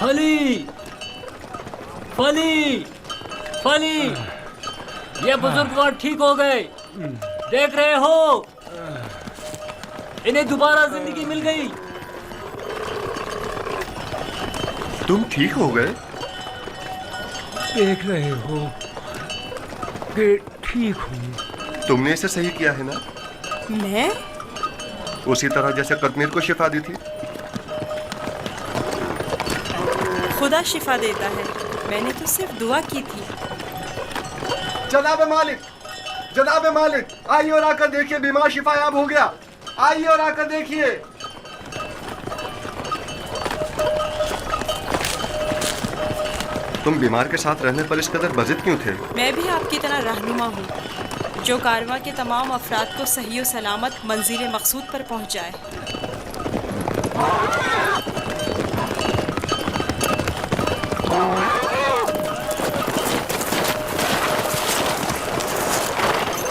فلی فلی فلی، یہ بزرگوار ٹھیک ہو گئے، دیکھ رہے ہو انہیں دوبارہ زندگی مل گئی۔ تم ٹھیک ہو گئے؟ دیکھ رہے ہو کہ ٹھیک ہوں۔ تم نے اسے صحیح کیا ہے نا؟ میں؟ اسی طرح جیسے قطمیر کو شفا دی تھی۔ خدا شفا دیتا ہے، میں نے تو صرف دعا کی تھی۔ جناب مالک، جناب مالک، آئیے اور آ کر دیکھیے، بیمار شفا یاب ہو گیا، آئیے اور آ کر دیکھیے۔ تم بیمار کے ساتھ رہنے پر اس قدر بضد کیوں تھے؟ میں بھی آپ کی طرح رہنما ہوں جو کارواں کے تمام افراد کو صحیح و سلامت منزل مقصود پر پہنچائے۔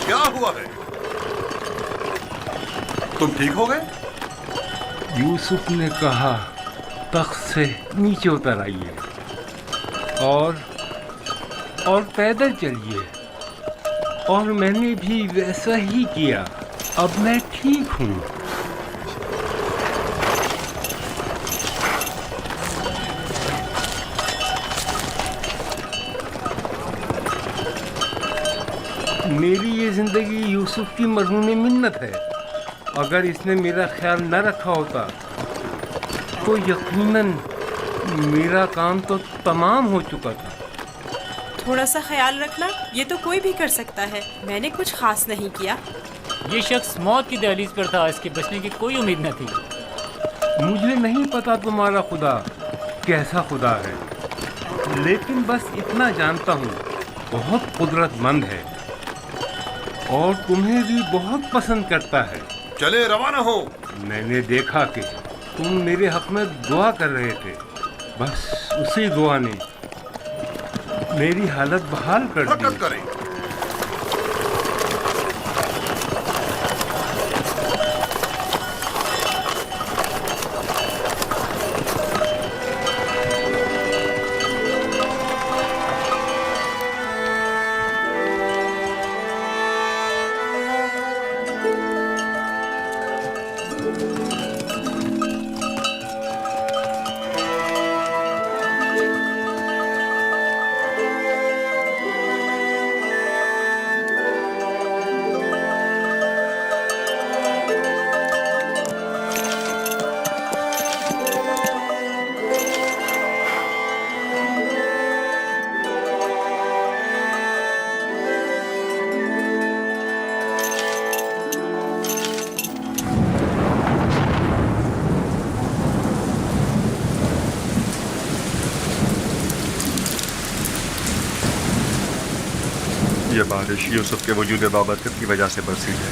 کیا ہوا ہے؟ تم ٹھیک ہو گئے؟ یوسف نے کہا تخت سے نیچے اتر آئیے اور پیدل چلیے، اور میں نے بھی ویسا ہی کیا۔ اب میں ٹھیک ہوں۔ میری یہ زندگی یوسف کی مرہون منت ہے۔ اگر اس نے میرا خیال نہ رکھا ہوتا تو یقیناً میرا کام تو تمام ہو چکا تھا۔ تھوڑا سا خیال رکھنا یہ تو کوئی بھی کر سکتا ہے، میں نے کچھ خاص نہیں کیا۔ یہ شخص موت کی دہلیز پر تھا، اس کے بچنے کی کوئی امید نہ تھی۔ مجھے نہیں پتا تمہارا خدا کیسا خدا ہے، لیکن بس اتنا جانتا ہوں بہت قدرت مند ہے اور تمہیں بھی بہت پسند کرتا ہے۔ چلے روانہ ہو۔ میں نے دیکھا کہ تم میرے حق میں دعا کر رہے تھے، بس اسی دعا نے میری حالت بحال کر دی۔ حرکت کریں۔ یہ بارش یوسف کے وجود بابرکت کی وجہ سے برسی ہے۔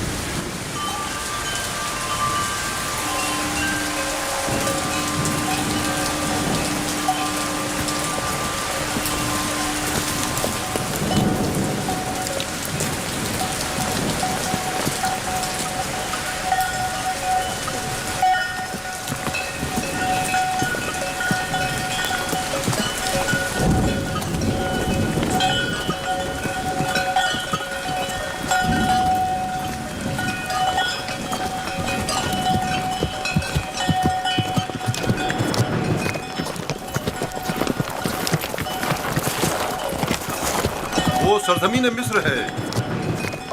وہ سرزمین مصر ہے،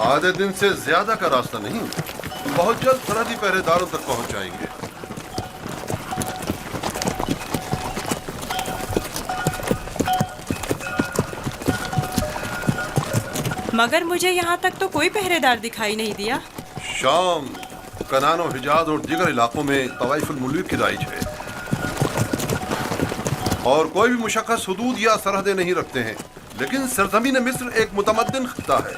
آدھے دن سے زیادہ کا راستہ نہیں، بہت جلد سرحدی پہرے داروں تک پہنچ جائیں گے۔ مگر مجھے یہاں تک تو کوئی پہرے دار دکھائی نہیں دیا۔ شام، کنان و حجاز اور دیگر علاقوں میں طوائف الملوک کی رائج ہے، اور کوئی بھی مشخص حدود یا سرحدیں نہیں رکھتے ہیں، لیکن سرزمین مصر ایک متمدن خطہ ہے۔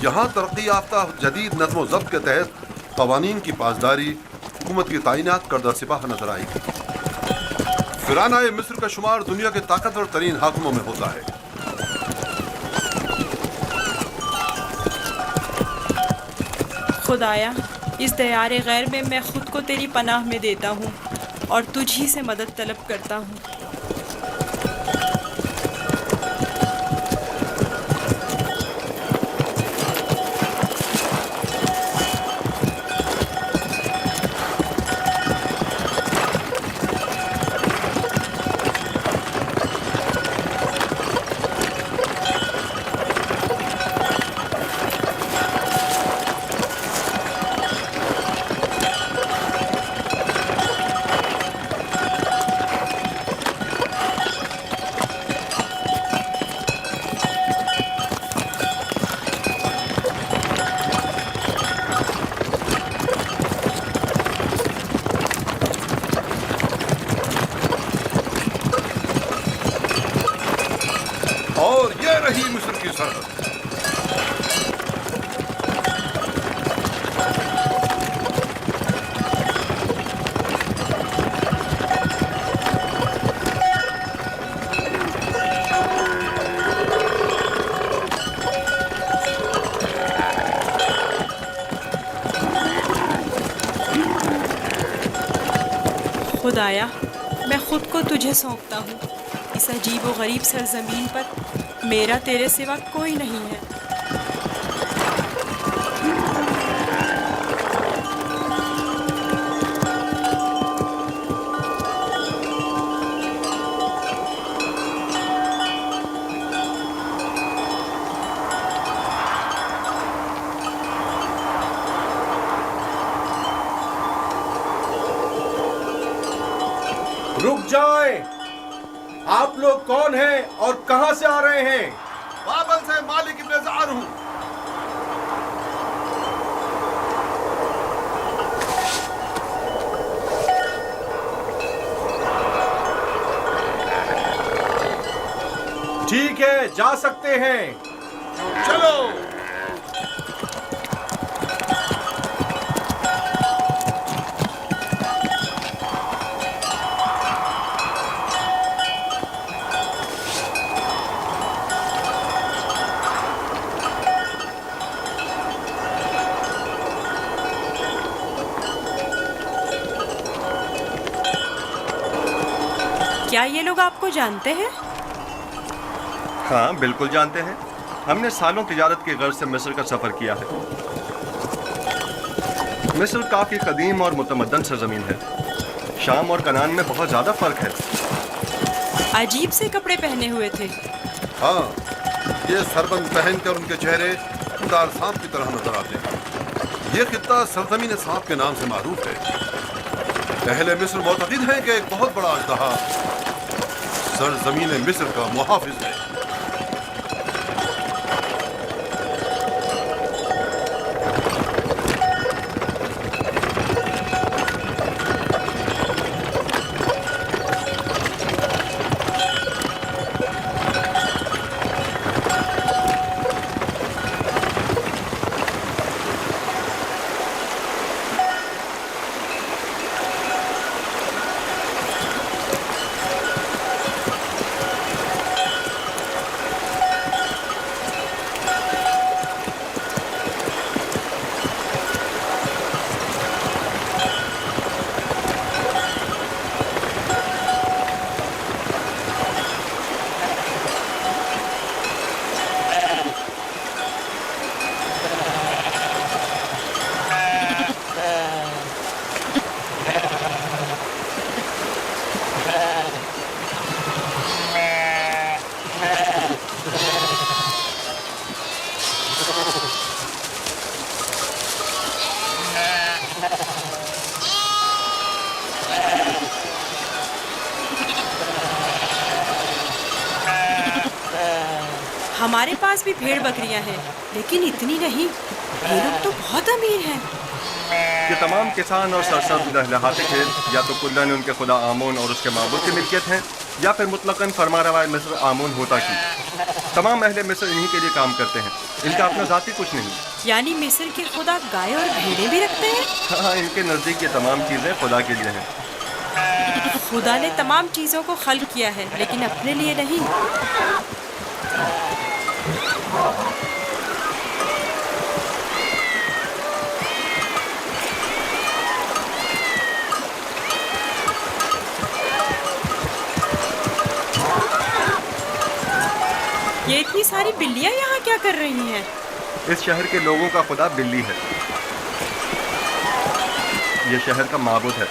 یہاں ترقی یافتہ جدید نظم و ضبط کے تحت قوانین کی پاسداری، حکومت کی تعینات کردہ سپاہ نظر آئے گی۔ فرعونہ مصر کا شمار دنیا کے طاقتور ترین حاکموں میں ہوتا ہے۔ خدایا، اس دیار غیر میں میں خود کو تیری پناہ میں دیتا ہوں اور تجھ ہی سے مدد طلب کرتا ہوں۔ खुदाया, मैं खुद को तुझे सौंपता हूँ। इस अजीब व गरीब सरजमीन पर मेरा तेरे सिवा कोई नहीं है। रुक जाएं! आप लोग कौन हैं और कहां से आ रहे हैं? बाबल से मालिक इब्न ज़ार हूँ। ठीक है, जा सकते हैं। चलो। क्या ये लोग आपको जानते हैं? हाँ, बिल्कुल जानते हैं। हमने सालों तिजारत की गर्ज से मिस्र का सफ़र किया है। मिस्र काफ़ी कदीम और मुतमद्दन सरजमीन है। शाम और कनान में बहुत ज़्यादा फ़र्क है। अजीब से कपड़े पहने हुए थे। हाँ, ये सरबंद पहनकर उनके चेहरे दार सांप की तरह नजर आते हैं। ये खित्ता सरजमीन सांप के नाम से मारूफ है। अहले मिस्र मोतक़िद हैं कि एक बहुत बड़ा अजदहा सरजमीन मिस्र का मुहाफिज है। हमारे पास भी भेड़ बकरियां हैं, लेकिन इतनी नहीं। ये लोग तो बहुत अमीर हैं। ये तमाम किसान और सरसब्ज़ लहलहाते खेत या तो कुल्लन उनके खुदा आमून और उसके माबूद की मिल्कियत हैं, या फिर मुतलकन फरमारवा मिस्र आमून होता की। तमाम अहले मिस्र इन्हीं के लिए काम करते हैं। इनका अपना ज़ाती कुछ नहीं। यानी मिस्र के खुदा गाय और भेड़ें भी रखते हैं? हाँ, इनके नज़दीक ये तमाम चीज़ें खुदा के लिए हैं। खुदा ने तमाम चीज़ों को खल्क किया है, लेकिन अपने लिए नहीं। ये इतनी सारी बिल्लियां यहाँ क्या कर रही हैं? इस शहर के लोगों का खुदा बिल्ली है। ये शहर का माबूद है,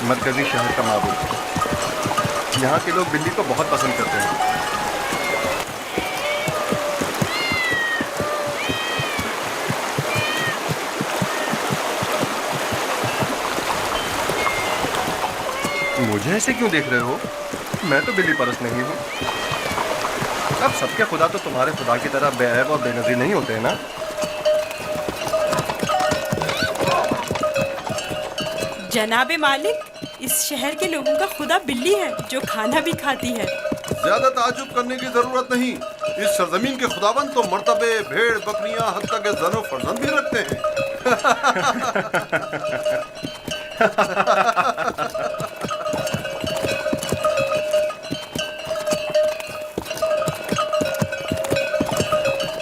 मरकजी शहर का माबूद। यहाँ के लोग बिल्ली को बहुत पसंद करते हैं। मुझे ऐसे क्यों देख रहे हो? मैं तो बिल्ली परस्त नहीं हूँ। अब सबके खुदा तो तुम्हारे खुदा की तरह बेऐब और बेनज़ीर नहीं होते हैं ना? जनाबे मालिक, इस शहर के लोगों का खुदा बिल्ली है जो खाना भी खाती है। ज्यादा ताज्जुब करने की जरूरत नहीं। इस सरजमीन के खुदाबंद तो मर्तबे, भेड़, बकरियां, हत्ता के ज़नो फर्जंद भी रखते हैं।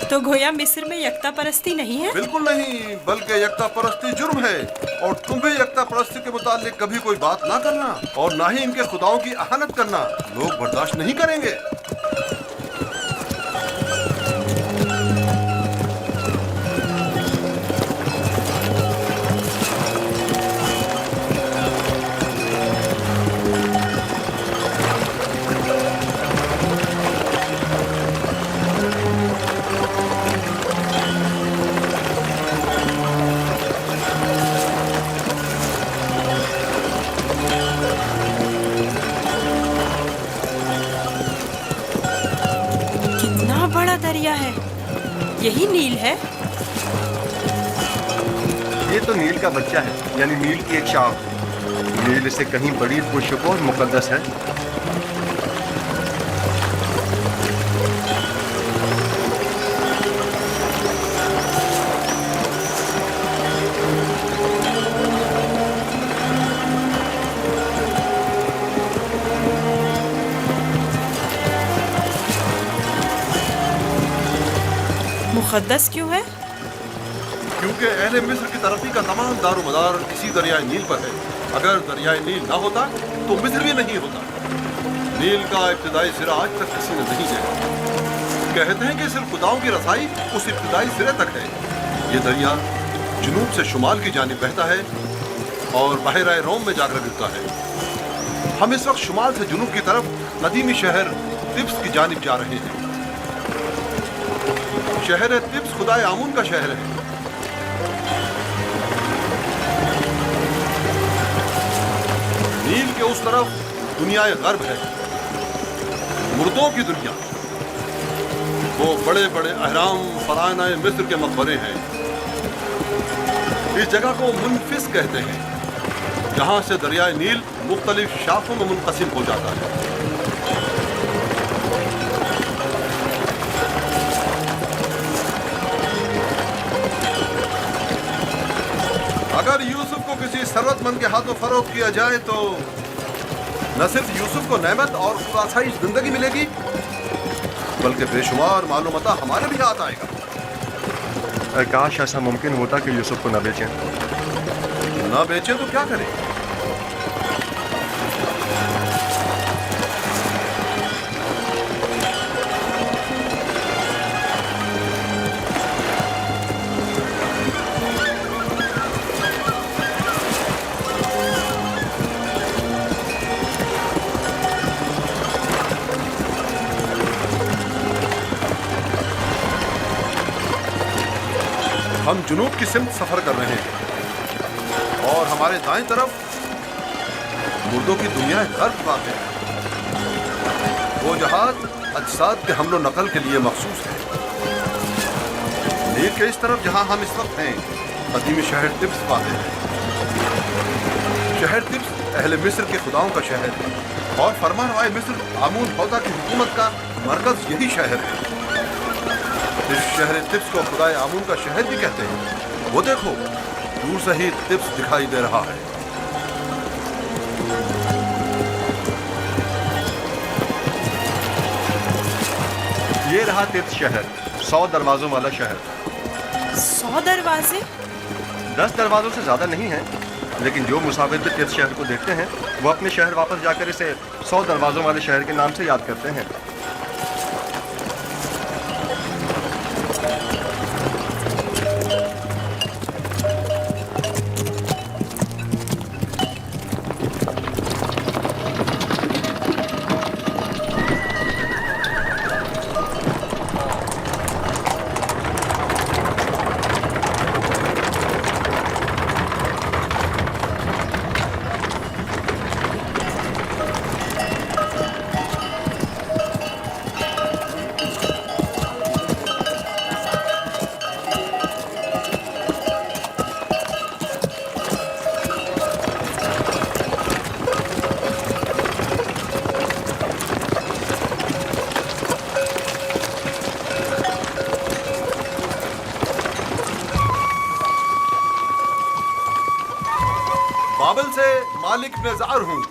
तो गोया मिस्र में यकता परस्ती नहीं है? बिल्कुल नहीं, बल्कि यकता परस्ती जुर्म है। और तुम भी यकता परस्ती के मुतालिक कभी कोई बात ना करना और ना ही इनके खुदाओं की अहानत करना। लोग बर्दाश्त नहीं करेंगे। कितना बड़ा दरिया है। यही नील है? ये तो नील का बच्चा है, यानी नील की एक शाख। नील इससे कहीं बड़ी पुरशुको और मुकद्दस है। मुकद्दस क्यों है? क्योंकि अहले मिस्र की तरक्की का तमाम दारोमदार इसी दरियाए नील पर है। अगर दरियाए नील ना होता तो मिस्र भी नहीं होता। नील का इब्तिदाई सिरा आज तक किसी ने नहीं देखा। कहते हैं कि सिर्फ खुदाओं की रसाई उस इब्तिदाई सिरे तक है। ये दरिया जुनूब से शुमाल की जानिब बहता है और बहरा रोम में जाकर गिरता है। हम इस वक्त शुमाल से जुनूब की तरफ कदीमी शहर तिब्स की जानिब जा रहे हैं। शहर तिब्स खुदाए आमून का शहर है। नील के उस तरफ दुनिया गर्ब है, मुर्दों की दुनिया। वो बड़े बड़े अहराम फराना मिस्र के मकबरे हैं। इस जगह को मुनफिस कहते हैं, जहां से दरियाए नील मुख्तलिफ शाखों में मुनक़सिम हो जाता है। अगर यूसुफ को किसी सरवतमंद के हाथों फरोख्त किया जाए तो न सिर्फ यूसुफ को नेमत और खुदासाइश जिंदगी मिलेगी, बल्कि बेशुमार मालूमता हमारे भी हाथ आएगा। काश ऐसा मुमकिन होता कि यूसुफ को न बेचें। ना बेचें तो क्या करें? हम जुनूब की सिमत सफर कर रहे हैं और हमारे दाएं तरफ मुर्दों की दुनिया गर्क वाक़ है। वो जहाज अजसाद के हमलो नकल के लिए मखसूस है। नील के इस तरफ जहां हम इस वक्त हैं, कदीमी शहर तिब्स वाक़ है। शहर तिब्स अहले मिस्र के खुदाओं का शहर है और फरमानवाए मिस्र आमून हौदा की हुकूमत का मरकज यही शहर है। इस शहर तिब्स को खुदाए आमून का शहर भी कहते हैं। वो देखो, दूर से ही तिब्स दिखाई दे रहा है। ये रहा तिब्स शहर, 100 दरवाजों वाला शहर। 100 दरवाजे? 10 दरवाजों से ज्यादा नहीं है, लेकिन जो मुसाफिर भी तिब्स शहर को देखते हैं वो अपने शहर वापस जाकर इसे 100 दरवाजों वाले शहर के नाम से याद करते हैं। बाबल से मालिक नेज़ार हूँ।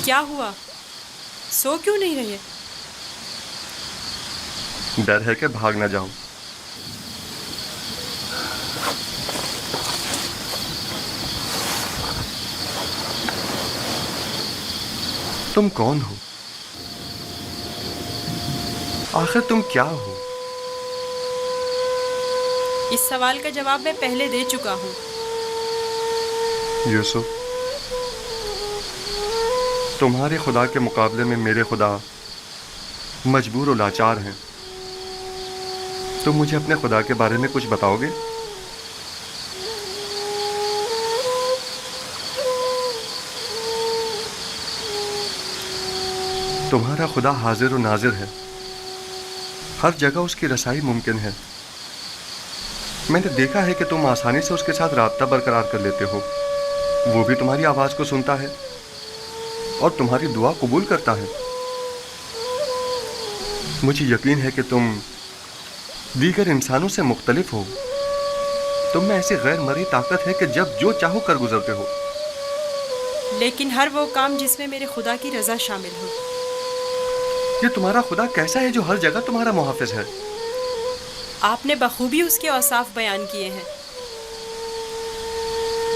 क्या हुआ? सो क्यों नहीं रहे? डर है कि भाग ना जाऊं। तुम कौन हो? आखिर तुम क्या हो? इस सवाल का जवाब मैं पहले दे चुका हूँ। यूसुफ, तुम्हारे खुदा के मुकाबले में मेरे खुदा मजबूर और लाचार हैं। तुम मुझे अपने खुदा के बारे में कुछ बताओगे? तुम्हारा खुदा हाजिर और नाजिर है, हर जगह उसकी रसाई मुमकिन है। मैंने देखा है कि तुम आसानी से उसके साथ राब्ता बरकरार कर लेते हो। वो भी तुम्हारी आवाज़ को सुनता है और तुम्हारी दुआ कबूल करता है। मुझे यकीन है कि तुम दीगर इंसानों से मुख्तलिफ हो। तुम में ऐसी गैर मरी ताकत है कि जब जो चाहो कर गुजरते हो। लेकिन हर वो काम जिसमें मेरे खुदा की रजा शामिल हो। ये तुम्हारा खुदा कैसा है जो हर जगह तुम्हारा मुहाफिज है? आपने बखूबी उसके औसाफ बयान किए हैं।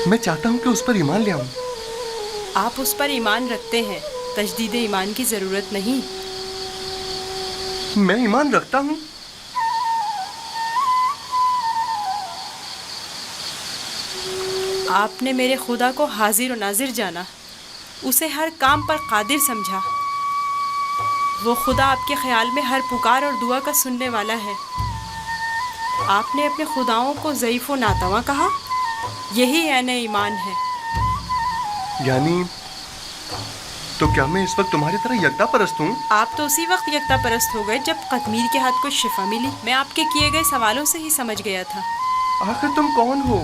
मैं चाहता हूं कि उस पर ईमान ले आऊं। आप उस पर ईमान रखते हैं, तजदीद ईमान की ज़रूरत नहीं। मैं ईमान रखता हूं। आपने मेरे खुदा को हाजिर और नाजिर जाना, उसे हर काम पर कादिर समझा। वो खुदा आपके ख्याल में हर पुकार और दुआ का सुनने वाला है। आपने अपने खुदाओं को ज़ईफ़ व नातवा कहा। यही ऐन ईमान है। यानी तो क्या मैं इस वक्त तुम्हारी तरह यकता परस्त हूँ? आप तो उसी वक्त यकता परस्त हो गए जब कतमीर के हाथ को शिफा मिली। मैं आपके किए गए सवालों से ही समझ गया था। आखिर तुम कौन हो?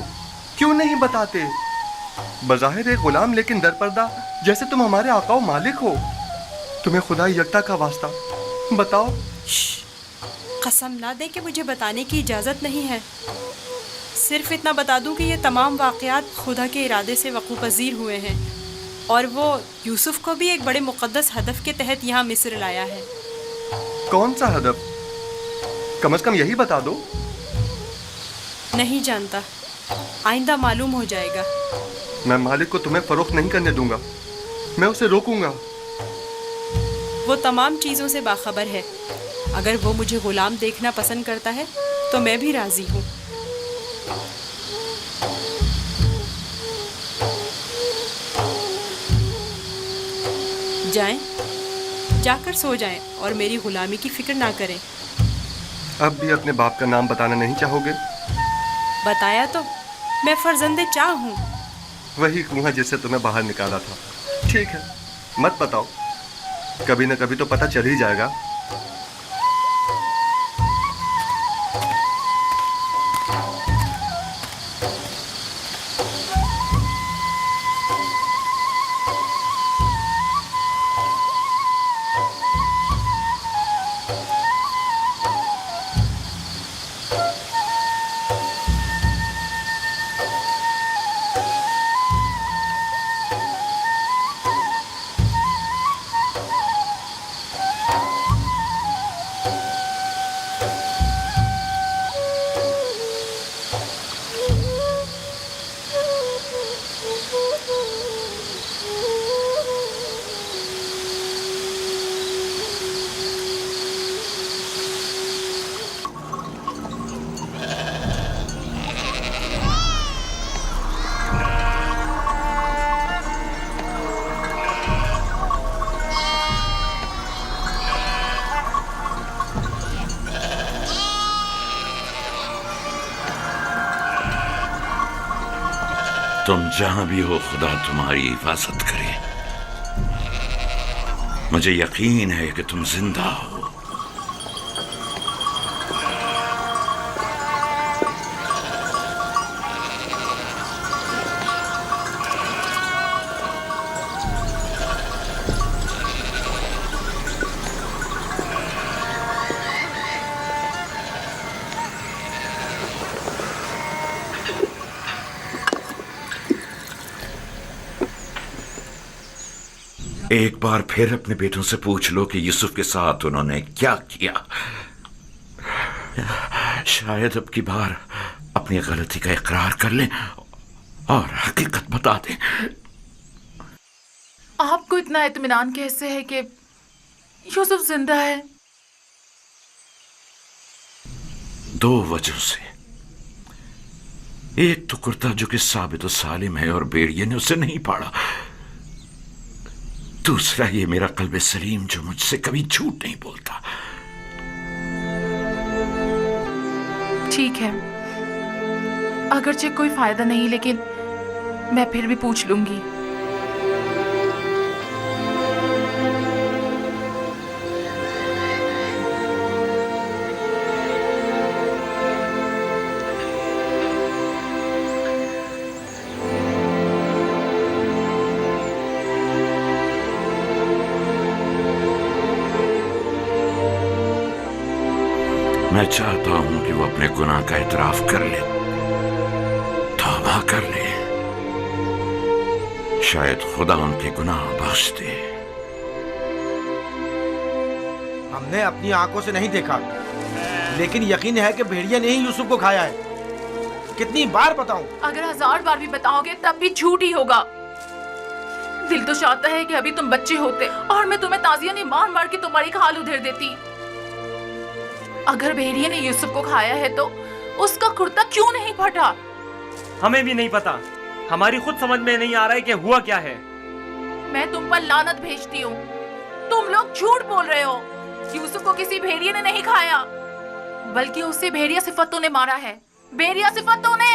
क्यों नहीं बताते? बज़ाहिर एक गुलाम लेकिन दरपर्दा, जैसे तुम हमारे आका व मालिक हो। तुम्हें खुदा यकता का वास्ता, बताओ। कसम ना दे कि मुझे बताने की इजाज़त नहीं है। सिर्फ इतना बता दूं कि ये तमाम वाक़यात खुदा के इरादे से वक़ू पज़ीर हुए हैं और वो यूसुफ को भी एक बड़े मुक़द्दस हदफ के तहत यहाँ मिस्र लाया है। कौन सा हदफ? कम से कम यही बता दो। नहीं जानता, आइंदा मालूम हो जाएगा। मैं मालिक को तुम्हें फरोख्त नहीं करने दूंगा। मैं उसे रोकूंगा। वो तमाम चीज़ों से बाखबर है। अगर वो मुझे ग़ुलाम देखना पसंद करता है तो मैं भी राज़ी हूँ। जाएं, जाकर सो जाएं और मेरी ग़ुलामी की फ़िक्र ना करें। अब भी अपने बाप का नाम बताना नहीं चाहोगे? बताया तो, मैं फ़र्ज़ंदे चाह हूँ। वही कुआं जिससे तुम्हें बाहर निकाला था। ठीक है, मत बताओ। कभी न कभी तो पता चल ही जाएगा। तुम जहां भी हो खुदा तुम्हारी हिफाजत करे। मुझे यकीन है कि तुम जिंदा हो। एक बार फिर अपने बेटों से पूछ लो कि यूसुफ के साथ उन्होंने क्या किया। शायद अब की बार अपनी गलती का इकरार कर लें और हकीकत बता दें। आपको इतना इत्मीनान कैसे है कि यूसुफ जिंदा है? 2 वजहों से। एक तो कुर्ता जो कि साबित सालिम है और भेड़िए ने उसे नहीं पाड़ा। दूसरा ये मेरा कल्बे सलीम जो मुझसे कभी झूठ नहीं बोलता। ठीक है, अगरचे कोई फायदा नहीं, लेकिन मैं फिर भी पूछ लूंगी। मैं चाहता हूं कि वो अपने गुनाह का एतराफ कर ले, तौबा कर ले। शायद खुदा उनके गुनाह बख्श दे। हमने अपनी आंखों से नहीं देखा, लेकिन यकीन है कि भेड़िया ने ही यूसुफ को खाया है। कितनी बार बताऊं? अगर 1000 बार भी बताओगे तब भी झूठ ही होगा। दिल तो चाहता है कि अभी तुम बच्चे होते और मैं तुम्हें ताजिया ने मार मार के तुम्हारी खाल उधेड़ देती। अगर भेड़िए ने यूसुफ को खाया है तो उसका कुर्ता क्यों नहीं फटा? हमें भी नहीं पता। हमारी खुद समझ में नहीं आ रहा है कि हुआ क्या है। मैं तुम पर लानत भेजती हूँ। तुम लोग झूठ बोल रहे हो। यूसुफ को किसी भेड़िए ने नहीं खाया, बल्कि उसे भेड़िया सिफतों ने मारा है। भेड़िया सिफतों ने।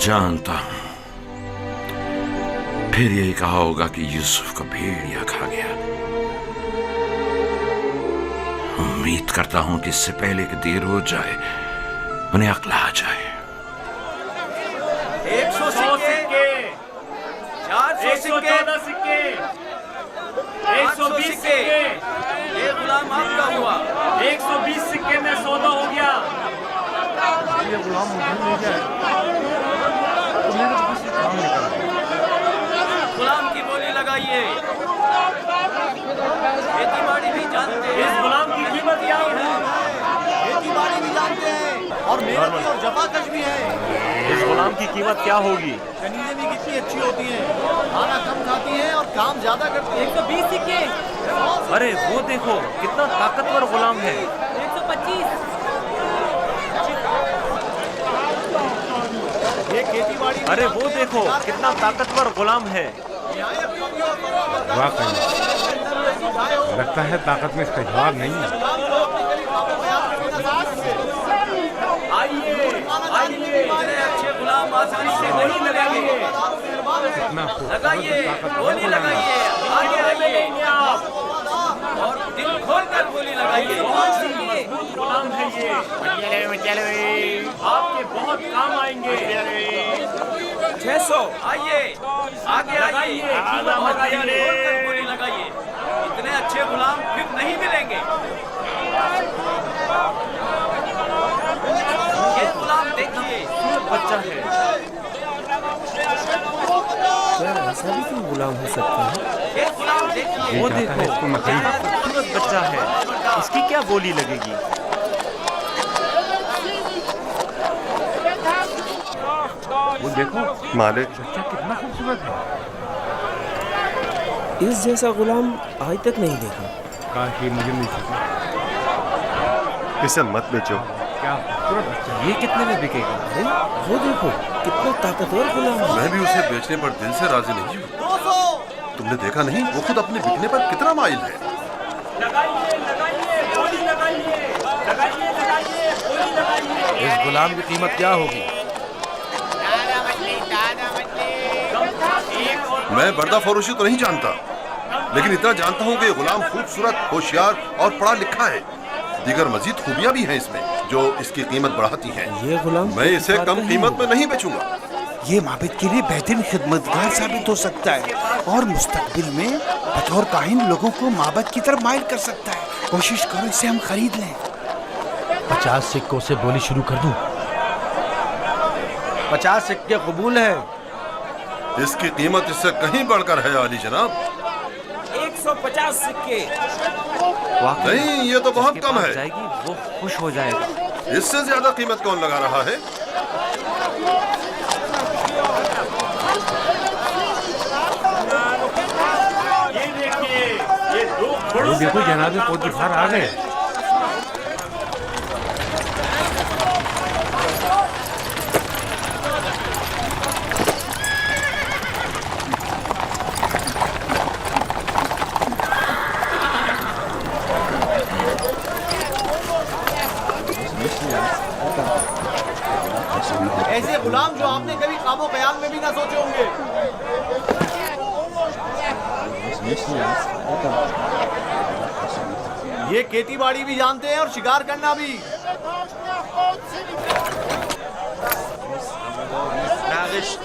जानता हूं फिर यही कहा होगा कि यूसुफ को भेड़िया खा गया। उम्मीद करता हूं कि इससे पहले कि देर हो जाए उन्हें अक्ल आ जाए। 100 सिक्के, 400 सिक्के, 120 सिक्के, ये गुलाम आपका हुआ। 120 सिक्के में सौदा हो गया। ये गुलाम मुझे ले जाए तो मेरे को किसी काम निकल। गुलाम की बोली लगाइए। खेती बाड़ी भी जानते हैं। इस गुलाम की कीमत क्या है? खेती बाड़ी भी जानते हैं और मेहनती और जफाकश भी है। इस गुलाम की कीमत क्या होगी? कनीज़ें भी कितनी अच्छी होती हैं, खाना कम खाती हैं और काम ज्यादा करती हैं। 120 सिक्के। अरे वो देखो कितना ताकतवर गुलाम है। 125। ये खेती बाड़ी। अरे वो देखो कितना ताकतवर गुलाम है। वाकई लगता है ताकत में इसका जवाब नहीं है। आइए आइए, अच्छे गुलाम आसानी से नहीं लगाएंगे। कितना लगाइए, बोली लगाइए, आगे आइए और दिल खोल कर बोली लगाइए। बहुत ही मजबूत गुलाम है ये। आपके बहुत काम आएंगे। 600। आइए, आगे लगाइए, कीमत लगाइए। बोली लगाइए। इतने अच्छे गुलाम फिर नहीं मिलेंगे। ये गुलाम देखिए, बच्चा है। ऐसा भी क्यों गुलाम हो सकता है? ये गुलाम देखिए। वो जाता है देखो इसको मैं खरीद। कितना खूबसूरत बच्चा है। इसकी क्या बोली लगेगी? वो देखो मालिक, बच्चा कितना खूबसूरत है। इस जैसा गुलाम आज तक नहीं देखा। काश ये मुझे मिल सके। इसे मत बेचो। क्या खूबसूरत बच्चा है। ये कितने में बिकेगा? अरे वो देखो कितना ताकतवर गुलाम है। मैं भी उसे बेचने पर दिल से राजी नहीं हूँ। तुमने देखा नहीं वो खुद अपने बिकने पर कितना माइल है। इस गुलाम की कीमत क्या होगी? मैं बर्दा फरोशी तो नहीं जानता, लेकिन इतना जानता हूँ कि ये गुलाम खूबसूरत, होशियार और पढ़ा लिखा है। दीगर मजीद खूबियाँ भी हैं इसमें जो इसकी कीमत बढ़ाती हैं। ये गुलाम मैं इसे कम कीमत में नहीं बेचूंगा। ये माबिद के लिए बेहतरीन खिदमतगार साबित हो सकता है और मुस्तकबिल में बतौर काहिन लोगों को माबद की तरफ माइल कर सकता है। कोशिश करो इसे हम खरीद लें। 50 सिक्कों से बोली शुरू कर दूं? 50 सिक्के कबूल है। इसकी कीमत इससे कहीं बढ़कर है आली जनाब। 150 सिक्के। नहीं, ये तो बहुत कम है। जाएगी वो खुश हो जाएगा। इससे ज्यादा कीमत कौन लगा रहा है? वो देखो जनाबे पोतीफार आ गए। ऐसे गुलाम जो आपने कभी ख्वाबो ख्याल में भी ना सोचे होंगे। ये खेती बाड़ी भी जानते हैं और शिकार करना भी। नागिश।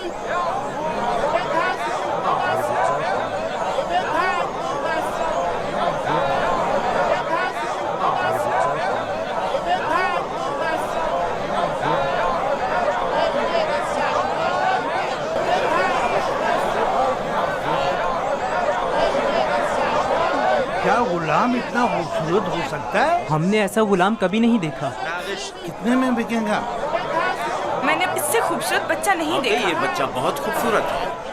क्या गुलाम इतना खूबसूरत हो सकता है? हमने ऐसा गुलाम कभी नहीं देखा। कितने में बिकेगा? मैंने इससे खूबसूरत बच्चा नहीं देखा। ये बच्चा बहुत खूबसूरत है।